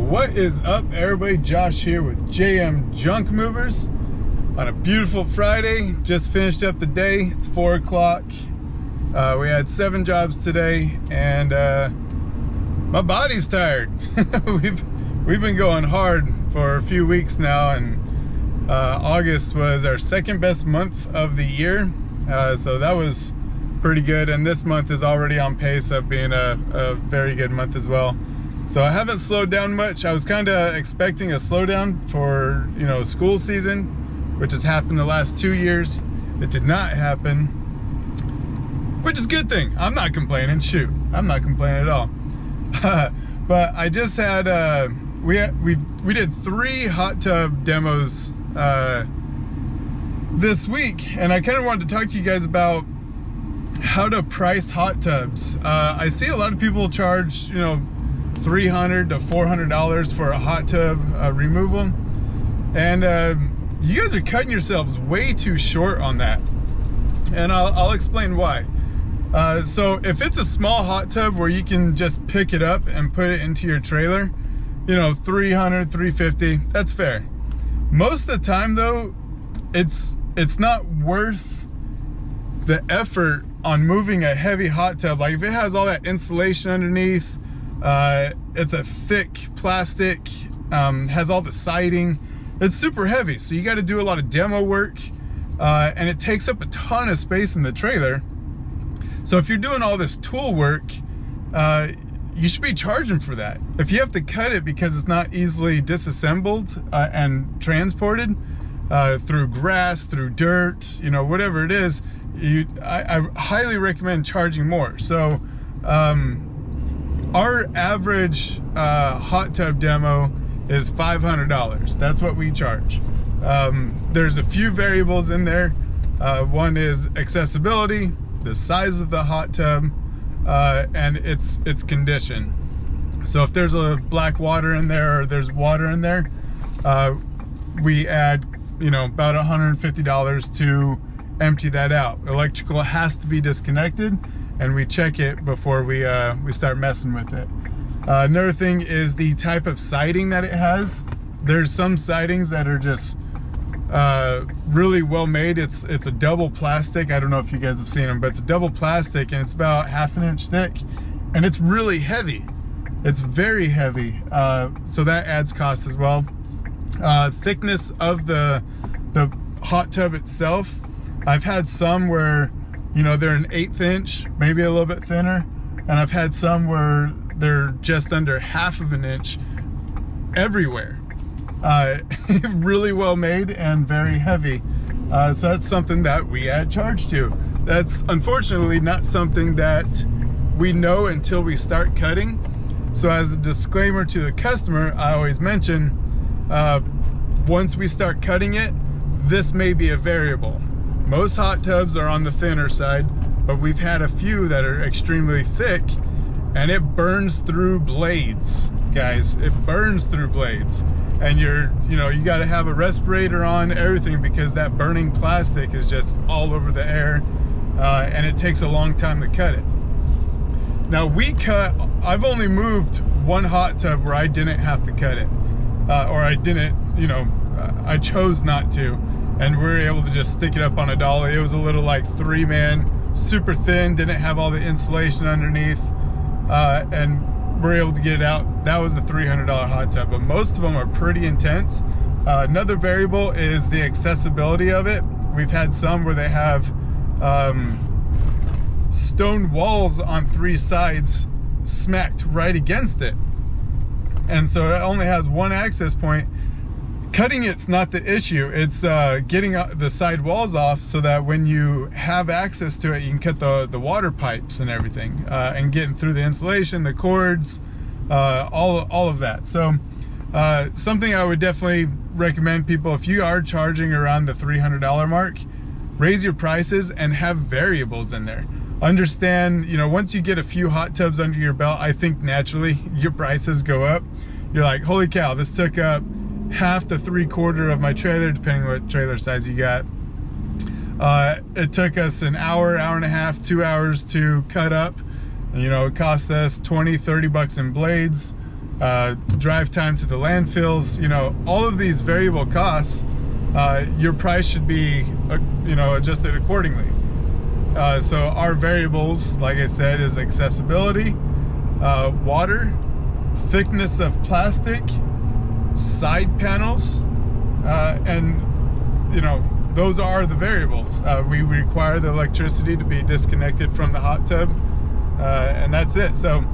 What is up, everybody? Josh here with JM Junk Movers on a beautiful Friday. Just finished up the day. It's 4 o'clock. We had 7 jobs today, and my body's tired. we've been going hard for a few weeks now, and August was our second best month of the year, so that was pretty good. And this month is already on pace of being a very good month as well. So I haven't slowed down much. I was kind of expecting a slowdown for, school season, which has happened the last 2 years. It did not happen, which is a good thing. I'm not complaining. Shoot, I'm not complaining at all. But I just had we did 3 hot tub demos this week, and I kind of wanted to talk to you guys about how to price hot tubs. I see a lot of people charge, $300 to $400 for a hot tub removal, and you guys are cutting yourselves way too short on that, and I'll explain why. So if it's a small hot tub where you can just pick it up and put it into your trailer, $300, $350, that's fair. Most of the time though, it's not worth the effort on moving a heavy hot tub. Like if it has all that insulation underneath, it's a thick plastic, has all the siding, it's super heavy, so you got to do a lot of demo work, and it takes up a ton of space in the trailer. So if you're doing all this tool work, you should be charging for that. If you have to cut it because it's not easily disassembled and transported through grass, through dirt, whatever it is, I highly recommend charging more. So our average hot tub demo is $500. That's what we charge. There's a few variables in there. One is accessibility, the size of the hot tub, and its condition. So if there's a black water in there or there's water in there, we add about $150 to empty that out. Electrical has to be disconnected, and we check it before we start messing with it. Another thing is the type of siding that it has. There's some sidings that are just really well made. It's a double plastic. I don't know if you guys have seen them, but it's a double plastic, and it's about 1/2 inch thick, and it's really heavy. It's very heavy, so that adds cost as well. Thickness of the hot tub itself. I've had some where they're an 1/8 inch, maybe a little bit thinner, and I've had some where they're just under 1/2 inch everywhere. Really well made and very heavy. So that's something that we add charge to. That's unfortunately not something that we know until we start cutting. So as a disclaimer to the customer, I always mention, once we start cutting it, this may be a variable. Most hot tubs are on the thinner side, but we've had a few that are extremely thick, and it burns through blades, guys. It burns through blades, and you got to have a respirator on, everything, because that burning plastic is just all over the air, and it takes a long time to cut it. Now I've only moved one hot tub where I didn't have to cut it, or I didn't, I chose not to. And we were able to just stick it up on a dolly. It was a little like 3-man, super thin, didn't have all the insulation underneath, and we're able to get it out. That was the $300 hot tub, but most of them are pretty intense. Another variable is the accessibility of it. We've had some where they have stone walls on 3 sides smacked right against it, and so it only has one access point. Cutting it's not the issue. It's getting the side walls off so that when you have access to it, you can cut the water pipes and everything, and getting through the insulation, the cords, all of that. So something I would definitely recommend people, if you are charging around the $300 mark, raise your prices and have variables in there. Understand, once you get a few hot tubs under your belt, I think naturally your prices go up. You're like, holy cow, this took up 1/2 to 3/4 of my trailer, depending on what trailer size you got. It took us an hour, hour and a half, 2 hours to cut up. It cost us $20, $30 in blades. drive time to the landfills, you know, all of these variable costs, your price should be, you know, adjusted accordingly. So our variables, like I said, is accessibility, water, thickness of plastic, side panels, and, you know, those are the variables. We require the electricity to be disconnected from the hot tub, and that's it. So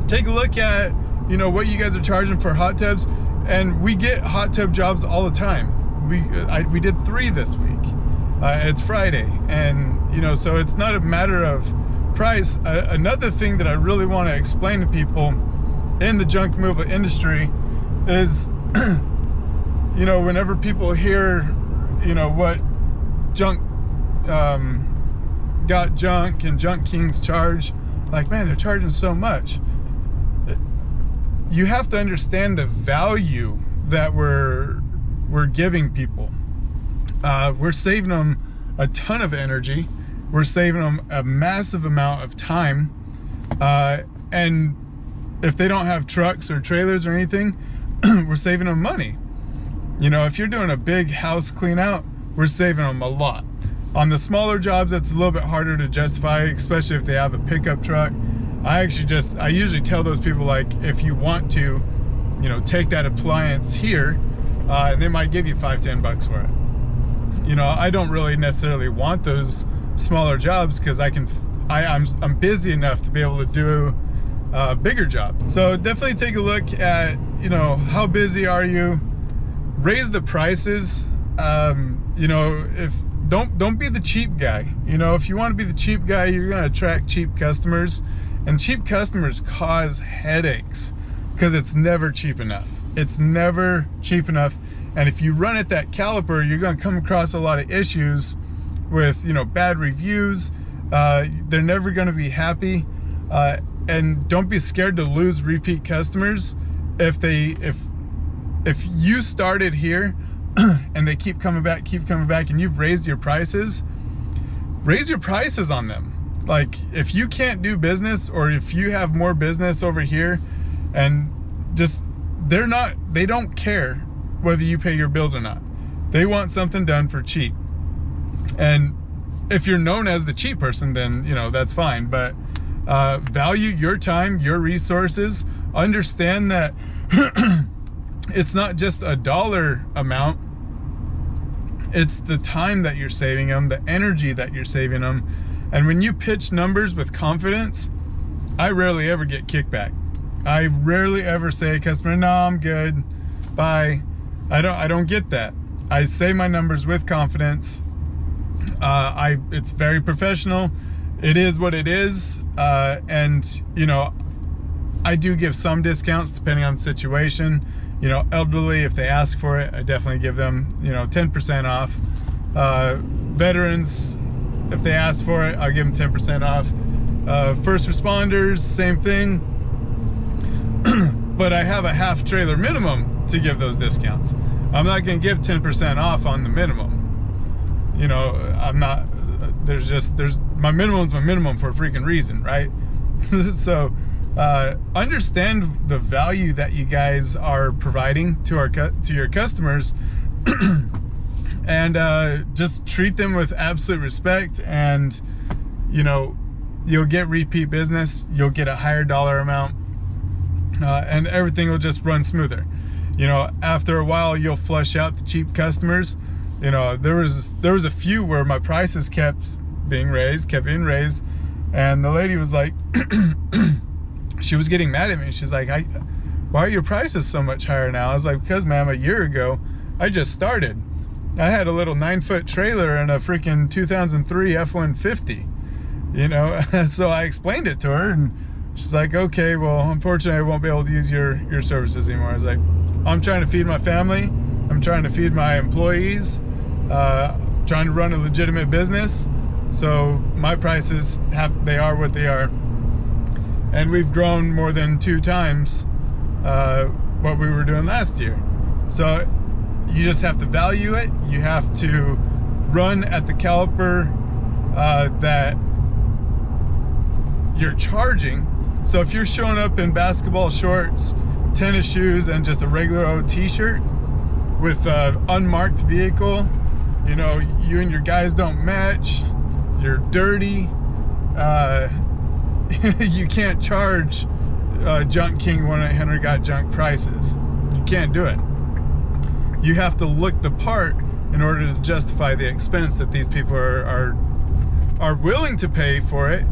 take a look at, you know, what you guys are charging for hot tubs, and we get hot tub jobs all the time. We did 3 this week. It's Friday, and you know, so it's not a matter of price. Another thing that I really want to explain to people in the junk removal industry is, you know, whenever people hear, you know, what junk got junk and Junk Kings charge, like, man, they're charging so much. You have to understand the value that we're giving people. We're saving them a ton of energy. We're saving them a massive amount of time. And if they don't have trucks or trailers or anything, we're saving them money. You know, if you're doing a big house clean out, we're saving them a lot. On the smaller jobs, that's a little bit harder to justify, especially if they have a pickup truck. I usually tell those people, like, if you want to, you know, take that appliance here, and they might give you $5-10 for it. You know, I don't really necessarily want those smaller jobs because I'm busy enough to be able to do a bigger job. So definitely take a look at, you know, how busy are you? Raise the prices. You know, don't be the cheap guy. You know, if you want to be the cheap guy, you're going to attract cheap customers, and cheap customers cause headaches because it's never cheap enough. It's never cheap enough. And if you run at that caliper, you're going to come across a lot of issues with, you know, bad reviews. They're never going to be happy. And don't be scared to lose repeat customers. If you started here and they keep coming back, and you've raised your prices, raise your prices on them. Like, if you can't do business, or if you have more business over here, and just, they don't care whether you pay your bills or not. They want something done for cheap. And if you're known as the cheap person, then, you know, that's fine. But value your time, your resources. Understand that it's not just a dollar amount. It's the time that you're saving them, the energy that you're saving them. And when you pitch numbers with confidence, I rarely ever get kickback. I rarely ever say, customer, no, I'm good, bye. I don't get that. I say my numbers with confidence. It's very professional. It is what it is. And, you know, I do give some discounts depending on the situation. You know, elderly, if they ask for it, I definitely give them, you know, 10% off. Veterans, if they ask for it, I'll give them 10% off. First responders, same thing. But I have a half trailer minimum to give those discounts. I'm not going to give 10% off on the minimum. You know, I'm not, my minimum's my minimum for a freaking reason, right? So, understand the value that you guys are providing to your customers, and just treat them with absolute respect, and, you know, you'll get repeat business, you'll get a higher dollar amount, and everything will just run smoother. You know, after a while, you'll flush out the cheap customers. You know, there was a few where my prices kept being raised, and the lady was like, she was getting mad at me. She's like, why are your prices so much higher now? I was like, because, ma'am, a year ago, I just started. I had a little 9-foot trailer and a freaking 2003 F-150, you know? So I explained it to her, and she's like, okay, well, unfortunately, I won't be able to use your services anymore. I was like, I'm trying to feed my family. I'm trying to feed my employees, trying to run a legitimate business. So my prices they are what they are. And we've grown more than 2 times what we were doing last year. So you just have to value it. You have to run at the caliper that you're charging. So if you're showing up in basketball shorts tennis shoes and just a regular old t-shirt with an unmarked vehicle, you know, you and your guys don't match, you're dirty, you can't charge Junk King 1-800 Got Junk prices. You can't do it. You have to look the part in order to justify the expense that these people are willing to pay for it.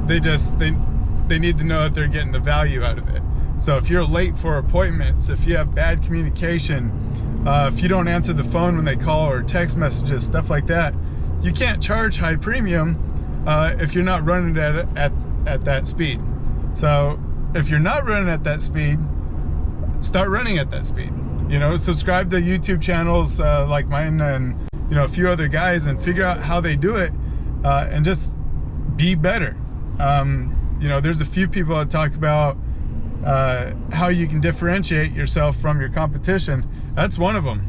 They need to know that they're getting the value out of it. So if you're late for appointments, if you have bad communication, if you don't answer the phone when they call or text messages, stuff like that, you can't charge high premium if you're not running at that speed. So if you're not running at that speed, start running at that speed. You know, subscribe to YouTube channels like mine and, you know, a few other guys, and figure out how they do it, and just be better. You know, there's a few people that talk about how you can differentiate yourself from your competition. That's one of them.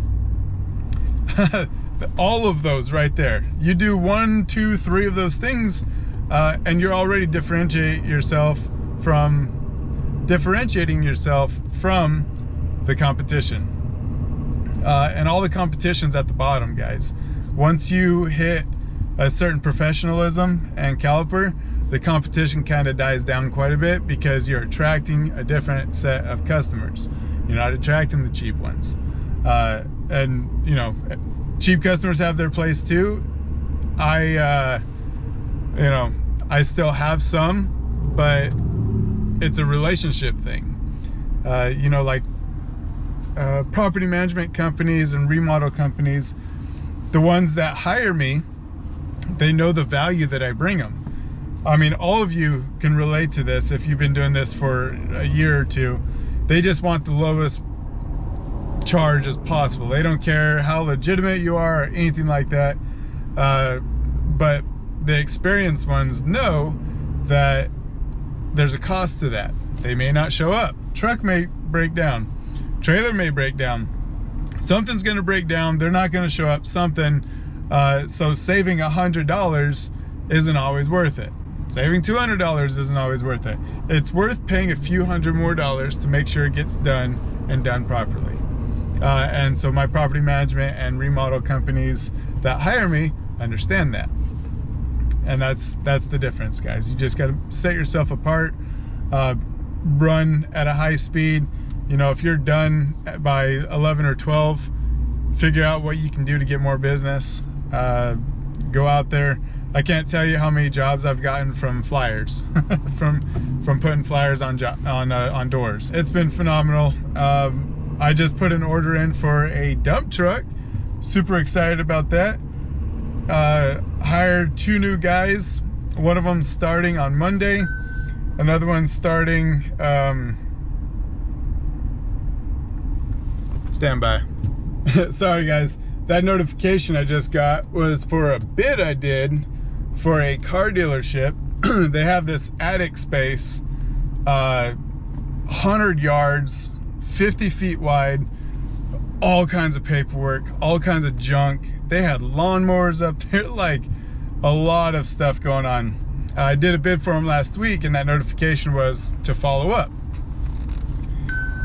All of those right there. You do 1, 2, 3 of those things, and you're already differentiating yourself from the competition. And all the competition's at the bottom, guys. Once you hit a certain professionalism and caliber, the competition kind of dies down quite a bit, because you're attracting a different set of customers. You're not attracting the cheap ones. And you know, cheap customers have their place too. You know, I still have some, but it's a relationship thing. You know, like property management companies and remodel companies, the ones that hire me, they know the value that I bring them. I mean, all of you can relate to this if you've been doing this for a year or two. They just want the lowest charge as possible. They don't care how legitimate you are or anything like that. But the experienced ones know that there's a cost to that. They may not show up. Truck may break down. Trailer may break down. Something's gonna break down. They're not gonna show up. Something. So saving $100 isn't always worth it. Saving $200 isn't always worth it. It's worth paying a few $100 more to make sure it gets done and done properly. And so my property management and remodel companies that hire me understand that. And that's the difference, guys. You just gotta set yourself apart, run at a high speed. You know, if you're done by 11 or 12, figure out what you can do to get more business. Go out there. I can't tell you how many jobs I've gotten from flyers, from putting flyers on doors. It's been phenomenal. I just put an order in for a dump truck. Super excited about that. Hired 2 new guys. One of them starting on Monday. Another one starting. Stand by. Sorry, guys. That notification I just got was for a bid I did for a car dealership. They have this attic space, 100 yards, 50 feet wide, all kinds of paperwork, all kinds of junk. They had lawnmowers up there, like a lot of stuff going on. I did a bid for them last week, and that notification was to follow up.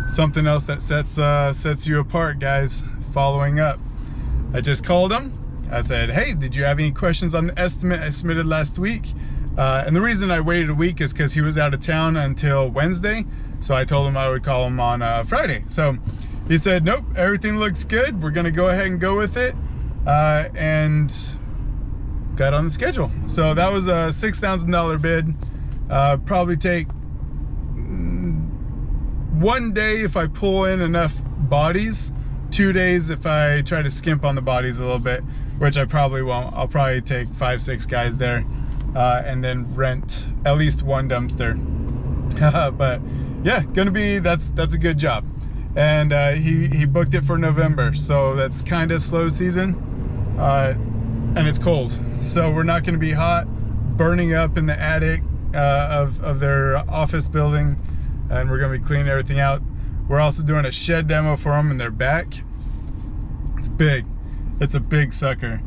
Something else that sets you apart, guys, following up. I just called him. I said, hey, did you have any questions on the estimate I submitted last week? And the reason I waited a week is because he was out of town until Wednesday. So I told him I would call him on Friday. So he said, nope, everything looks good. We're gonna go ahead and go with it. And got on the schedule. So that was a $6,000 bid. Probably take 1 day if I pull in enough bodies. 2 days if I try to skimp on the bodies a little bit, which I probably won't. I'll probably take 5, 6 guys there, and then rent at least 1 dumpster. But yeah, gonna be, that's a good job. And he booked it for November, so that's kind of slow season, and it's cold, so we're not gonna be hot, burning up in the attic of their office building, and we're gonna be cleaning everything out. We're also doing a shed demo for them in their back. It's big. It's a big sucker.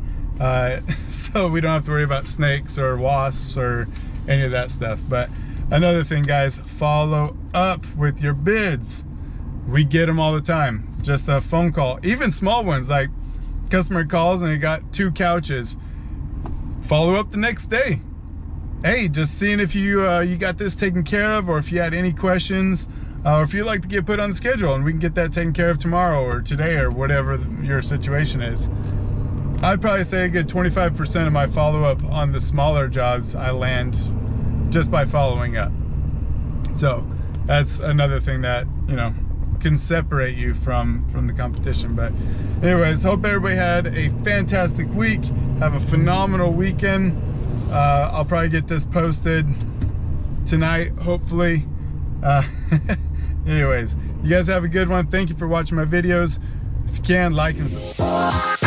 So we don't have to worry about snakes or wasps or any of that stuff. But another thing, guys, follow up with your bids. We get them all the time. Just a phone call. Even small ones, like customer calls and they got 2 couches. Follow up the next day. Hey, just seeing if you got this taken care of, or if you had any questions, or if you'd like to get put on the schedule and we can get that taken care of tomorrow or today or whatever your situation is. I'd probably say a good 25% of my follow-up on the smaller jobs I land just by following up. So that's another thing that, you know, can separate you from the competition. But anyways, hope everybody had a fantastic week. Have a phenomenal weekend. I'll probably get this posted tonight, hopefully. Anyways, you guys have a good one. Thank you for watching my videos. If you can, like and subscribe.